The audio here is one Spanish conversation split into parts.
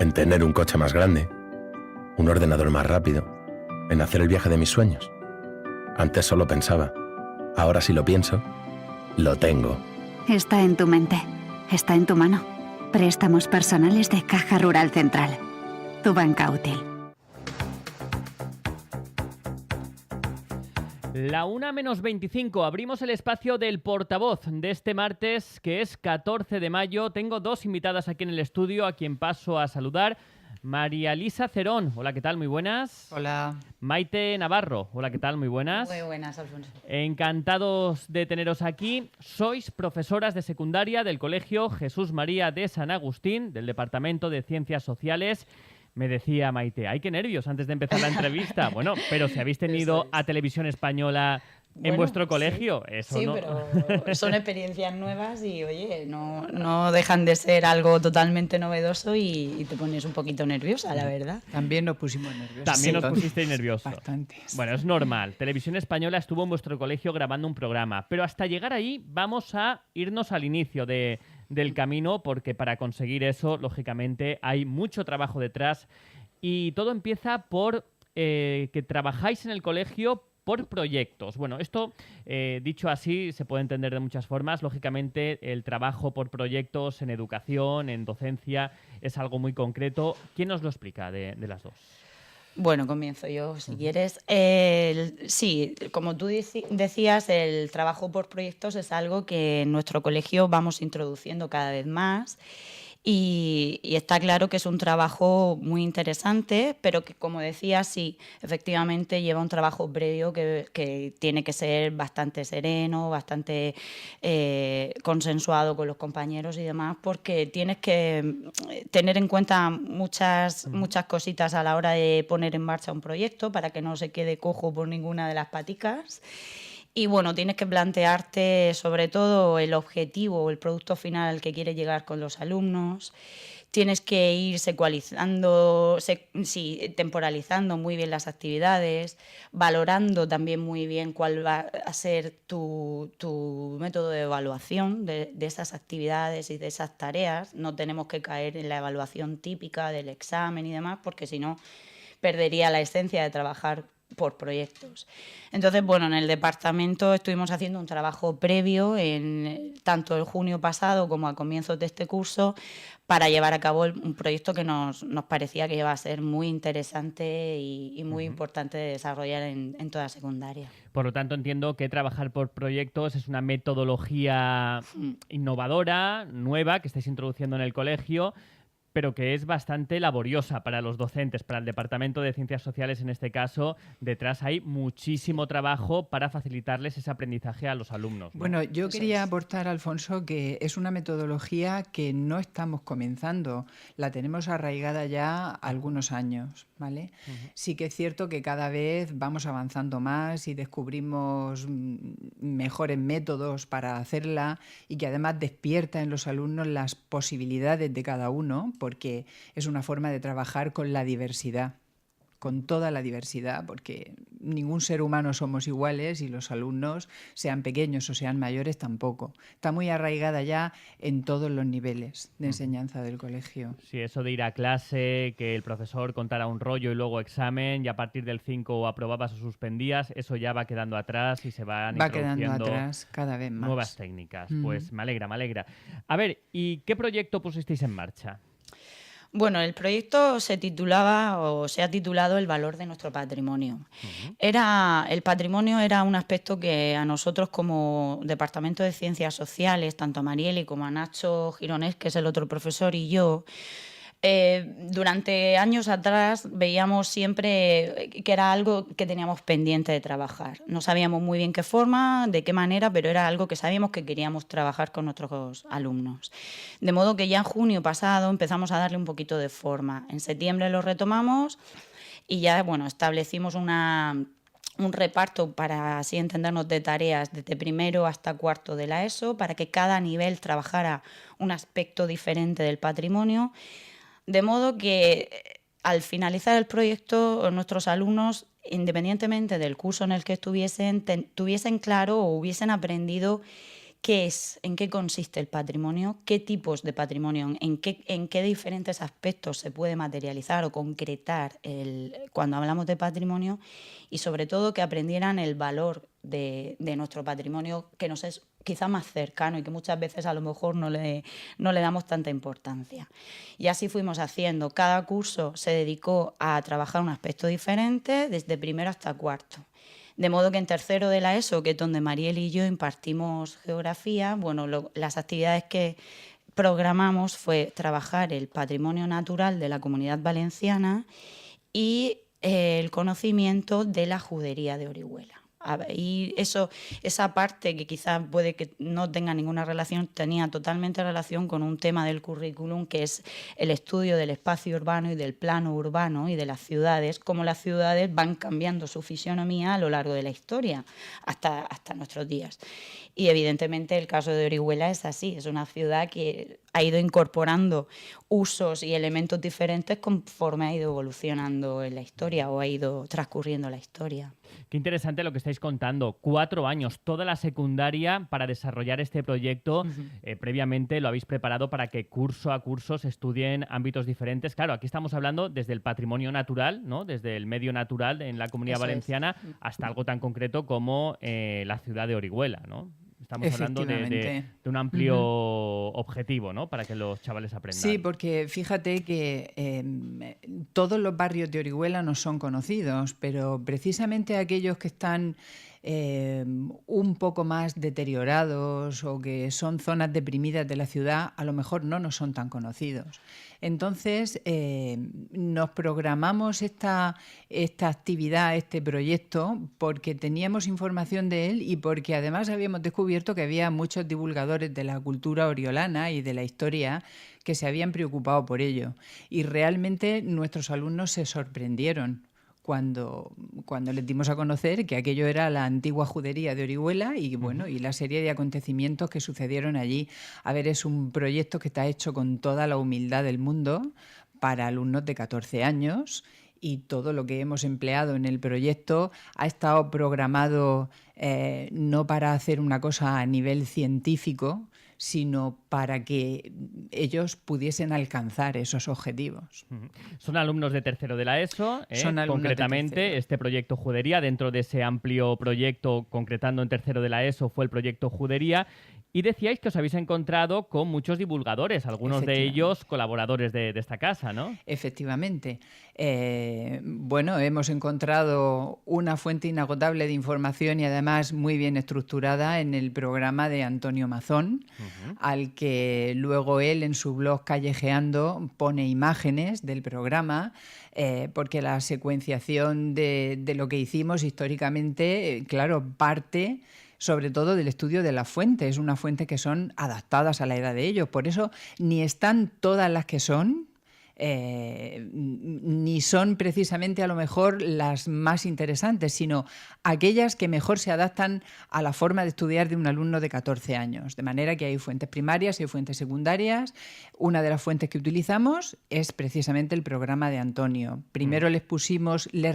en tener un coche más grande, un ordenador más rápido, en hacer el viaje de mis sueños. Antes solo pensaba, ahora si lo pienso, lo tengo. Está en tu mente, está en tu mano. Préstamos personales de Caja Rural Central. Tu banca útil. La 1:25, abrimos el espacio del portavoz de este martes, que es 14 de mayo. Tengo dos invitadas aquí en el estudio, a quien paso a saludar. María Lisa Cerón, hola, ¿qué tal? Muy buenas. Hola. Maite Navarro, hola, ¿qué tal? Muy buenas. Muy buenas, Alfonso. Encantados de teneros aquí. Sois profesoras de secundaria del Colegio Jesús María de San Agustín, del Departamento de Ciencias Sociales. Me decía Maite, ¡ay, qué nervios antes de empezar la entrevista! Bueno, pero si habéis tenido a Televisión Española en vuestro colegio, sí, eso sí, no... pero son experiencias nuevas y, oye, no dejan de ser algo totalmente novedoso y te pones un poquito nerviosa, la verdad. También nos pusimos nerviosos. También os pusisteis nerviosos. Bastantes. Bueno, es normal. Televisión Española estuvo en vuestro colegio grabando un programa, pero hasta llegar ahí vamos a irnos al inicio del camino, porque para conseguir eso, lógicamente, hay mucho trabajo detrás y todo empieza por que trabajáis en el colegio por proyectos. Bueno, esto, dicho así, se puede entender de muchas formas. Lógicamente, el trabajo por proyectos en educación, en docencia, es algo muy concreto. ¿Quién nos lo explica de las dos? Bueno, comienzo yo, si quieres. Sí, como tú decías, el trabajo por proyectos es algo que en nuestro colegio vamos introduciendo cada vez más. Y está claro que es un trabajo muy interesante, pero que, como decía, sí, efectivamente lleva un trabajo previo que tiene que ser bastante sereno, bastante consensuado con los compañeros y demás, porque tienes que tener en cuenta muchas cositas a la hora de poner en marcha un proyecto para que no se quede cojo por ninguna de las paticas. Y bueno, tienes que plantearte sobre todo el objetivo o el producto final al que quieres llegar con los alumnos. Tienes que ir temporalizando muy bien las actividades, valorando también muy bien cuál va a ser tu método de evaluación de esas actividades y de esas tareas. No tenemos que caer en la evaluación típica del examen y demás, porque si no perdería la esencia de trabajar por proyectos. Entonces, bueno, en el departamento estuvimos haciendo un trabajo previo tanto el junio pasado como a comienzos de este curso para llevar a cabo un proyecto que nos parecía que iba a ser muy interesante y muy importante de desarrollar en toda secundaria. Por lo tanto, entiendo que trabajar por proyectos es una metodología innovadora, nueva, que estáis introduciendo en el colegio, pero que es bastante laboriosa para los docentes, para el Departamento de Ciencias Sociales en este caso. Detrás hay muchísimo trabajo para facilitarles ese aprendizaje a los alumnos, ¿no? Bueno, yo quería aportar, Alfonso, que es una metodología que no estamos comenzando, la tenemos arraigada ya algunos años, ¿vale? Sí que es cierto que cada vez vamos avanzando más y descubrimos mejores métodos para hacerla y que además despierta en los alumnos las posibilidades de cada uno, porque es una forma de trabajar con la diversidad, con toda la diversidad, porque ningún ser humano somos iguales y los alumnos, sean pequeños o sean mayores, tampoco. Está muy arraigada ya en todos los niveles de enseñanza del colegio. Sí, eso de ir a clase, que el profesor contara un rollo y luego examen, y a partir del 5 aprobabas o suspendías, eso ya va quedando atrás y se van introduciendo quedando atrás cada vez más. Nuevas técnicas. Pues me alegra, me alegra. A ver, ¿y qué proyecto pusisteis en marcha? Bueno, el proyecto se ha titulado El valor de nuestro patrimonio. El patrimonio era un aspecto que a nosotros como Departamento de Ciencias Sociales, tanto a Marieli como a Nacho Gironés, que es el otro profesor, y yo, durante años atrás veíamos siempre que era algo que teníamos pendiente de trabajar. No sabíamos muy bien qué forma, de qué manera, pero era algo que sabíamos que queríamos trabajar con nuestros alumnos. De modo que ya en junio pasado empezamos a darle un poquito de forma. En septiembre lo retomamos y ya, bueno, establecimos un reparto para así entendernos de tareas desde primero hasta cuarto de la ESO, para que cada nivel trabajara un aspecto diferente del patrimonio. De modo que al finalizar el proyecto, nuestros alumnos, independientemente del curso en el que estuviesen, tuviesen claro o hubiesen aprendido qué es, en qué consiste el patrimonio, qué tipos de patrimonio, en qué diferentes aspectos se puede materializar o concretar cuando hablamos de patrimonio, y sobre todo que aprendieran el valor de nuestro patrimonio, que nos es quizá más cercano y que muchas veces a lo mejor no le damos tanta importancia. Y así fuimos haciendo. Cada curso se dedicó a trabajar un aspecto diferente, desde primero hasta cuarto. De modo que en tercero de la ESO, que es donde Mariel y yo impartimos geografía, bueno, las actividades que programamos fue trabajar el patrimonio natural de la Comunidad Valenciana y el conocimiento de la judería de Orihuela. Y esa parte que quizás puede que no tenga ninguna relación, tenía totalmente relación con un tema del currículum, que es el estudio del espacio urbano y del plano urbano y de las ciudades, cómo las ciudades van cambiando su fisionomía a lo largo de la historia, hasta nuestros días. Y evidentemente el caso de Orihuela es así, es una ciudad que ha ido incorporando usos y elementos diferentes conforme ha ido evolucionando en la historia o ha ido transcurriendo la historia. Qué interesante lo que estáis contando. 4 años, toda la secundaria para desarrollar este proyecto. Previamente lo habéis preparado para que curso a curso se estudien ámbitos diferentes. Claro, aquí estamos hablando desde el patrimonio natural, ¿no? Desde el medio natural en la Comunidad Valenciana hasta algo tan concreto como la ciudad de Orihuela, ¿no? Estamos hablando de un amplio objetivo, ¿no? Para que los chavales aprendan. Sí, porque fíjate que todos los barrios de Orihuela no son conocidos, pero precisamente aquellos que están un poco más deteriorados o que son zonas deprimidas de la ciudad, a lo mejor no nos son tan conocidos. Entonces, nos programamos esta actividad, este proyecto, porque teníamos información de él y porque además habíamos descubierto que había muchos divulgadores de la cultura oriolana y de la historia que se habían preocupado por ello. Y realmente nuestros alumnos se sorprendieron cuando les dimos a conocer que aquello era la antigua judería de Orihuela y, bueno, y la serie de acontecimientos que sucedieron allí. A ver, es un proyecto que está hecho con toda la humildad del mundo para alumnos de 14 años y todo lo que hemos empleado en el proyecto ha estado programado no para hacer una cosa a nivel científico, sino para que ellos pudiesen alcanzar esos objetivos. Son alumnos de tercero de la ESO, concretamente este proyecto Judería. Dentro de ese amplio proyecto, concretando en tercero de la ESO, fue el proyecto Judería. Y decíais que os habéis encontrado con muchos divulgadores, algunos de ellos colaboradores de esta casa, ¿no? Efectivamente. Bueno, hemos encontrado una fuente inagotable de información y además muy bien estructurada en el programa de Antonio Mazón, al que luego él en su blog Callejeando pone imágenes del programa, porque la secuenciación de lo que hicimos históricamente, claro, parte sobre todo del estudio de las fuentes, unas fuentes que son adaptadas a la edad de ellos. Por eso ni están todas las que son, ni son precisamente a lo mejor las más interesantes, sino aquellas que mejor se adaptan a la forma de estudiar de un alumno de 14 años. De manera que hay fuentes primarias y fuentes secundarias. Una de las fuentes que utilizamos es precisamente el programa de Antonio. Primero les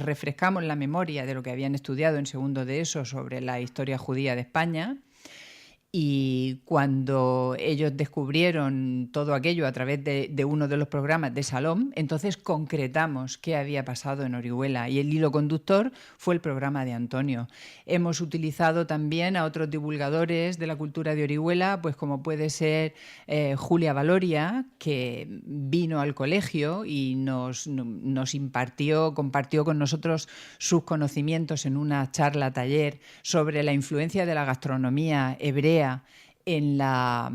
refrescamos la memoria de lo que habían estudiado en segundo de ESO sobre la historia judía de España. Y cuando ellos descubrieron todo aquello a través de uno de los programas de Salom, entonces concretamos qué había pasado en Orihuela y el hilo conductor fue el programa de Antonio. Hemos utilizado también a otros divulgadores de la cultura de Orihuela, pues como puede ser Julia Valoria, que vino al colegio y nos compartió con nosotros sus conocimientos en una charla taller sobre la influencia de la gastronomía hebrea en la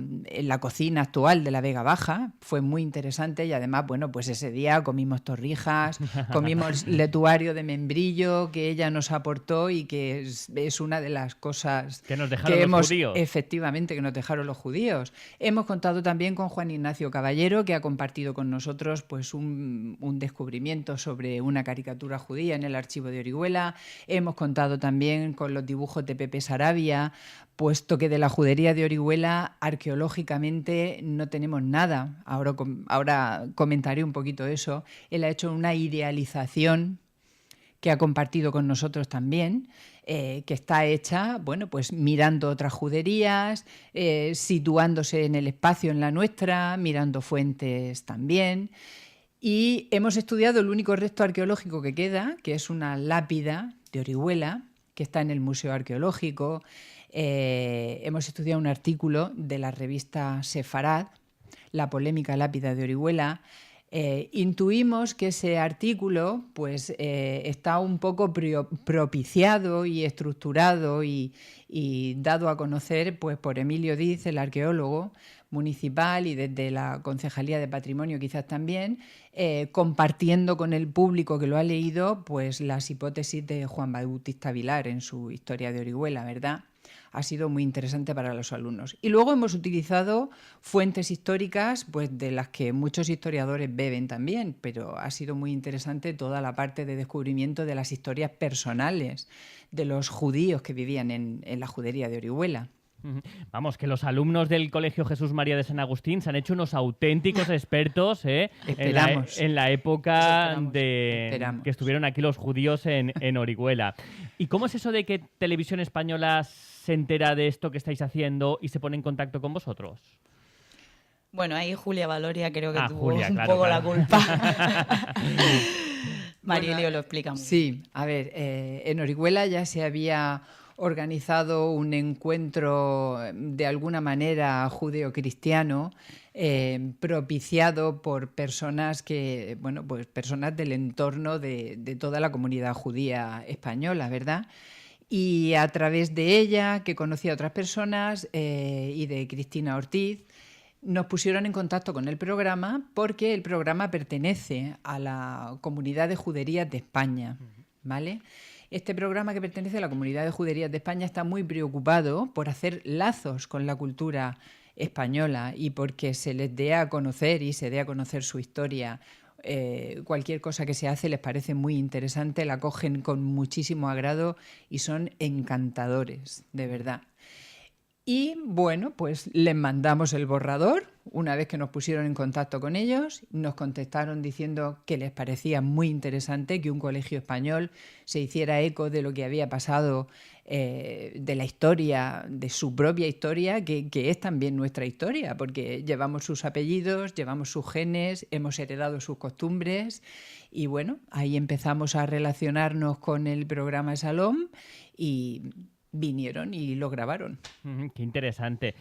cocina actual de la Vega Baja. Fue muy interesante y además, bueno, pues ese día comimos torrijas, comimos letuario de membrillo que ella nos aportó y que es una de las cosas que nos dejaron los judíos. Efectivamente, que nos dejaron los judíos. Hemos contado también con Juan Ignacio Caballero, que ha compartido con nosotros pues un descubrimiento sobre una caricatura judía en el archivo de Orihuela. Hemos contado también con los dibujos de Pepe Sarabia, puesto que de la judería de Orihuela arqueológicamente no tenemos nada. Ahora comentaré un poquito eso. Él ha hecho una idealización que ha compartido con nosotros también, que está hecha, bueno, pues mirando otras juderías, situándose en el espacio en la nuestra, mirando fuentes también. Y hemos estudiado el único resto arqueológico que queda, que es una lápida de Orihuela, que está en el Museo Arqueológico. Hemos estudiado un artículo de la revista Sefarad, La polémica lápida de Orihuela. Intuimos que ese artículo pues, está un poco propiciado y estructurado y dado a conocer pues, por Emilio Diz, el arqueólogo municipal, y desde la Concejalía de Patrimonio quizás también, compartiendo con el público que lo ha leído pues, las hipótesis de Juan Bautista Vilar en su Historia de Orihuela, ¿verdad? Ha sido muy interesante para los alumnos. Y luego hemos utilizado fuentes históricas, pues de las que muchos historiadores beben también, pero ha sido muy interesante toda la parte de descubrimiento de las historias personales de los judíos que vivían en la judería de Orihuela. Vamos, que los alumnos del Colegio Jesús María de San Agustín se han hecho unos auténticos expertos en la época que estuvieron aquí los judíos en Orihuela. ¿Y cómo es eso de que Televisión Española se entera de esto que estáis haciendo y se pone en contacto con vosotros? Bueno, ahí Julia Valoria creo que tuvo Julia, un claro, poco claro. la culpa. Marilio lo explica muy bien. Sí, a ver, en Orihuela ya se había organizado un encuentro de alguna manera judeocristiano propiciado por personas que, bueno, pues personas del entorno de toda la comunidad judía española, ¿verdad? Y a través de ella, que conocía a otras personas, y de Cristina Ortiz, nos pusieron en contacto con el programa porque el programa pertenece a la Comunidad de Juderías de España, ¿vale? Este programa, que pertenece a la Comunidad de Juderías de España, está muy preocupado por hacer lazos con la cultura española y porque se les dé a conocer y se dé a conocer su historia. Cualquier cosa que se hace les parece muy interesante, la cogen con muchísimo agrado y son encantadores, de verdad. Y bueno, pues les mandamos el borrador. Una vez que nos pusieron en contacto con ellos, nos contestaron diciendo que les parecía muy interesante que un colegio español se hiciera eco de lo que había pasado, de la historia, de su propia historia, que es también nuestra historia, porque llevamos sus apellidos, llevamos sus genes, hemos heredado sus costumbres. Y bueno, ahí empezamos a relacionarnos con el programa Salom y vinieron y lo grabaron. Qué interesante.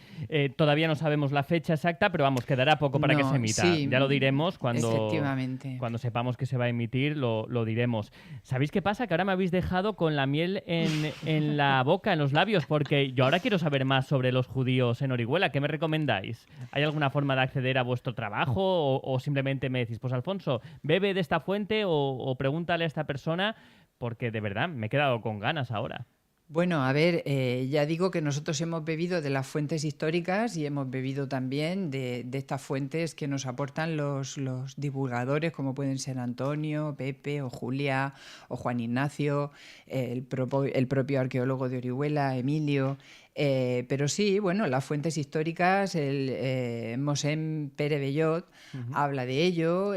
Todavía no sabemos la fecha exacta, pero vamos, quedará poco para que se emita. Sí, ya lo diremos efectivamente. Cuando sepamos que se va a emitir, lo diremos. ¿Sabéis qué pasa? Que ahora me habéis dejado con la miel en la boca, en los labios, porque yo ahora quiero saber más sobre los judíos en Orihuela. ¿Qué me recomendáis? ¿Hay alguna forma de acceder a vuestro trabajo o simplemente me decís, pues Alfonso, bebe de esta fuente o pregúntale a esta persona? Porque de verdad me he quedado con ganas ahora. Bueno, a ver, ya digo que nosotros hemos bebido de las fuentes históricas y hemos bebido también de estas fuentes que nos aportan los divulgadores, como pueden ser Antonio, Pepe o Julia o Juan Ignacio, el propio arqueólogo de Orihuela, Emilio. Pero sí, bueno, las fuentes históricas, el Mosén Pere Bellot habla de ello.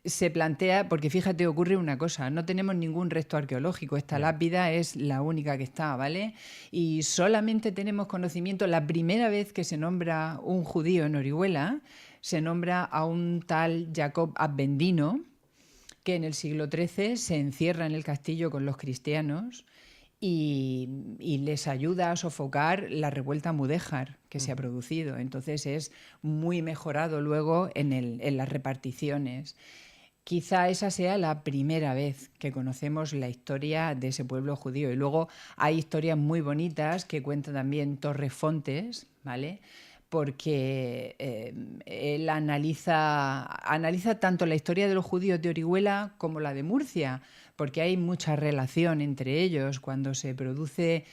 Se plantea, porque fíjate, ocurre una cosa, no tenemos ningún resto arqueológico, esta lápida es la única que está, ¿vale? Y solamente tenemos conocimiento, la primera vez que se nombra un judío en Orihuela, se nombra a un tal Jacob Abendino, que en el siglo XIII se encierra en el castillo con los cristianos y les ayuda a sofocar la revuelta mudéjar que se ha producido. Entonces es muy mejorado luego en las reparticiones. Quizá esa sea la primera vez que conocemos la historia de ese pueblo judío. Y luego hay historias muy bonitas que cuenta también Torres Fontes, ¿vale? Porque él analiza tanto la historia de los judíos de Orihuela como la de Murcia, porque hay mucha relación entre ellos. Cuando se produce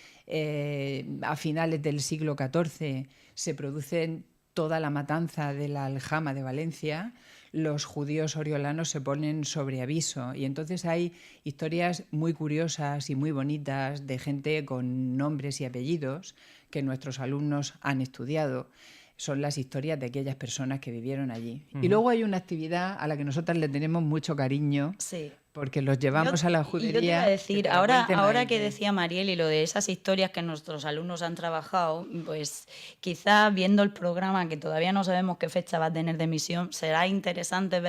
a finales del siglo XIV, se produce toda la matanza de la aljama de Valencia, los judíos oriolanos se ponen sobre aviso y entonces hay historias muy curiosas y muy bonitas de gente con nombres y apellidos que nuestros alumnos han estudiado. Son las historias de aquellas personas que vivieron allí. Y luego hay una actividad a la que nosotras le tenemos mucho cariño, sí, porque los llevamos a la judería. Yo te iba a decir, que te lo cuente ahora que Maite. decía Mariel y lo de esas historias que nuestros alumnos han trabajado, pues quizá viendo el programa, que todavía no sabemos qué fecha va a tener de emisión, será interesante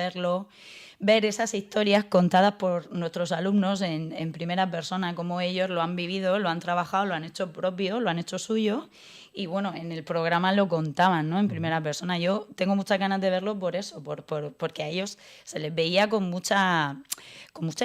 ver esas historias contadas por nuestros alumnos en primera persona, cómo ellos lo han vivido, lo han trabajado, lo han hecho propio, lo han hecho suyo. Y bueno, en el programa lo contaban, ¿no? En primera persona. Yo tengo muchas ganas de verlo por eso, porque a ellos se les veía con mucha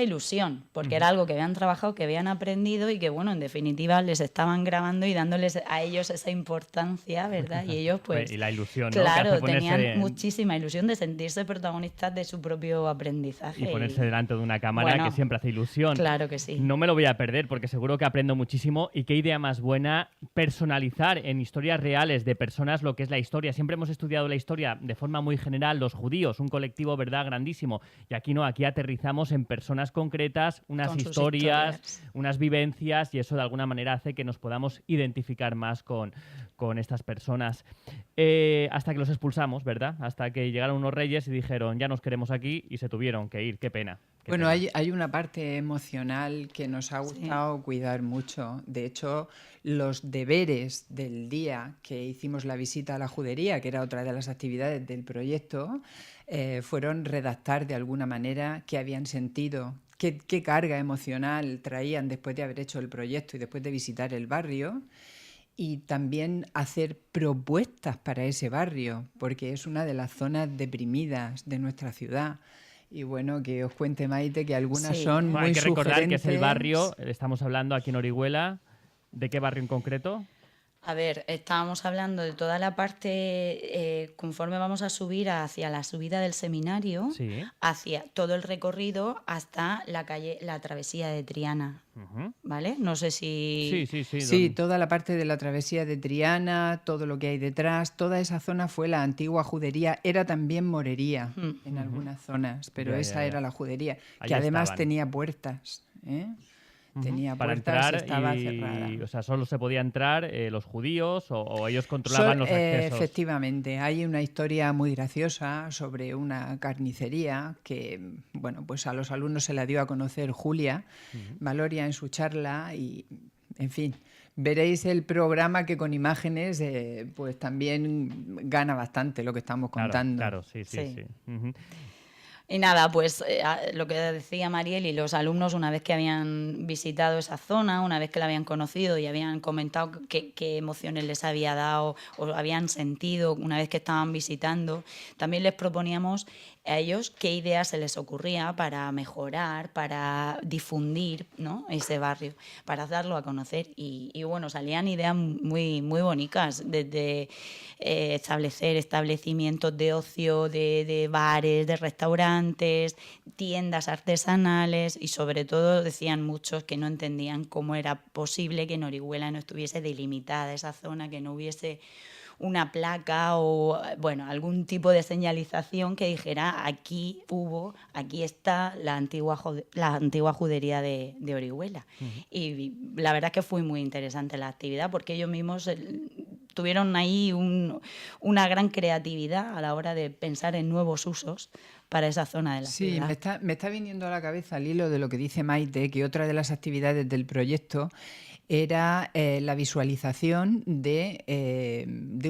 ilusión, porque era algo que habían trabajado, que habían aprendido y que, bueno, en definitiva les estaban grabando y dándoles a ellos esa importancia, ¿verdad? Y ellos, pues, Y la ilusión, ¿no? claro, Que hace ponerse tenían muchísima ilusión de sentirse protagonistas de su propio aprendizaje. y ponerse delante de una cámara, Bueno, que siempre hace ilusión. claro que sí. No me lo voy a perder porque seguro que aprendo muchísimo. Y qué idea más buena personalizar en historias reales de personas lo que es la historia. Siempre hemos estudiado la historia de forma muy general, los judíos, un colectivo, ¿verdad?, grandísimo. Y aquí no, aquí aterrizamos en personas concretas, unas Con sus historias, unas vivencias, y eso de alguna manera hace que nos podamos identificar más con estas personas. Hasta que los expulsamos, ¿verdad? Hasta que llegaron unos reyes y dijeron, ya nos queremos aquí, y se tuvieron que ir. Qué pena. Qué Bueno, pena. hay una parte emocional que nos ha gustado cuidar mucho. De hecho, los deberes del día que hicimos la visita a la judería, que era otra de las actividades del proyecto, fueron redactar de alguna manera qué habían sentido, qué carga emocional traían después de haber hecho el proyecto y después de visitar el barrio. Y también hacer propuestas para ese barrio, porque es una de las zonas deprimidas de nuestra ciudad. Y bueno, que os cuente Maite que algunas Sí. son Bueno, muy hay que recordar que es el sugerentes. barrio, estamos hablando aquí en Orihuela. ¿De qué barrio en concreto? A ver, estábamos hablando de toda la parte, conforme vamos a subir hacia la subida del seminario, Sí. hacia todo el recorrido hasta la travesía de Triana, Ujú. ¿vale? No sé si... Sí. Sí, toda la parte de la travesía de Triana, todo lo que hay detrás, toda esa zona fue la antigua judería. Era también morería en algunas zonas, pero Ya, esa ya. era la judería, Ahí que además estaban. tenía puertas, ¿eh? Tenía Para puertas, entrar estaba cerrada. o sea, solo se podía entrar los judíos o ellos controlaban los accesos. Efectivamente, hay una historia muy graciosa sobre una carnicería que, bueno, pues a los alumnos se la dio a conocer Julia Valoria en su charla y, en fin, veréis el programa que con imágenes pues también gana bastante lo que estamos contando. Claro, sí. Sí. Ujú. Y nada, pues lo que decía Mariel y los alumnos, una vez que habían visitado esa zona, una vez que la habían conocido y habían comentado qué emociones les había dado o habían sentido una vez que estaban visitando, también les proponíamos a ellos qué ideas se les ocurría para mejorar, para difundir, ¿no?, ese barrio, para darlo a conocer. Y bueno, salían ideas muy, muy bonitas, desde establecer establecimientos de ocio, de bares, de restaurantes, tiendas artesanales, y sobre todo decían muchos que no entendían cómo era posible que en Orihuela no estuviese delimitada esa zona, que no hubiese una placa o, bueno, algún tipo de señalización que dijera aquí está la antigua judería de Orihuela. Y la verdad es que fue muy interesante la actividad, porque ellos mismos tuvieron ahí una gran creatividad a la hora de pensar en nuevos usos para esa zona de la Sí, ciudad. me está viniendo a la cabeza al hilo de lo que dice Maite, que otra de las actividades del proyecto era la visualización de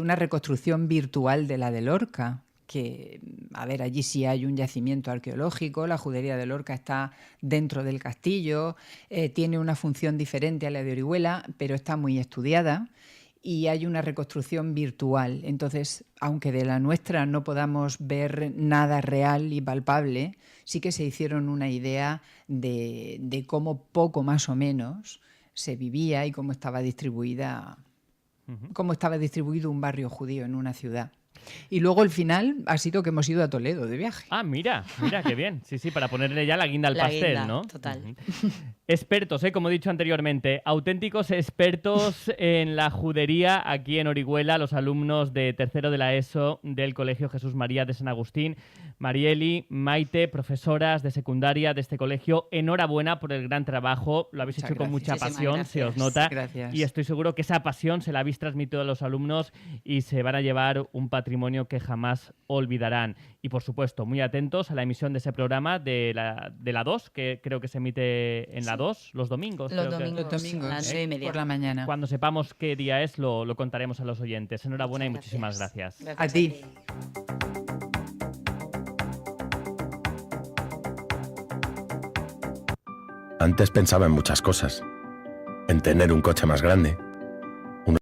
una reconstrucción virtual de la de Lorca, que, a ver, allí sí hay un yacimiento arqueológico, la judería de Lorca está dentro del castillo, tiene una función diferente a la de Orihuela, pero está muy estudiada. Y hay una reconstrucción virtual. Entonces, aunque de la nuestra no podamos ver nada real y palpable, sí que se hicieron una idea de cómo poco más o menos se vivía y cómo estaba distribuido un barrio judío en una ciudad. Y luego el final ha sido que hemos ido a Toledo de viaje. Ah, mira, qué bien. Sí, para ponerle ya la guinda al La pastel, guinda, ¿no? total. Ujú. Expertos, como he dicho anteriormente, auténticos expertos en la judería aquí en Orihuela, los alumnos de tercero de la ESO del Colegio Jesús María de San Agustín. Marieli, Maite, profesoras de secundaria de este colegio, enhorabuena por el gran trabajo. Lo habéis Muchas hecho con mucha gracias. pasión, se os Muchísimas nota. Gracias. Y estoy seguro que esa pasión se la habéis transmitido a los alumnos y se van a llevar un patrimonio que jamás olvidarán. Y por supuesto, muy atentos a la emisión de ese programa de la 2, que creo que se emite en la 2 los domingos. Los creo que- domingos. Los domingos, a las 9:30. por la mañana. Cuando sepamos qué día es, lo contaremos a los oyentes. Enhorabuena y Muchas muchísimas gracias. A ti. Antes pensaba en muchas cosas. En tener un coche más grande,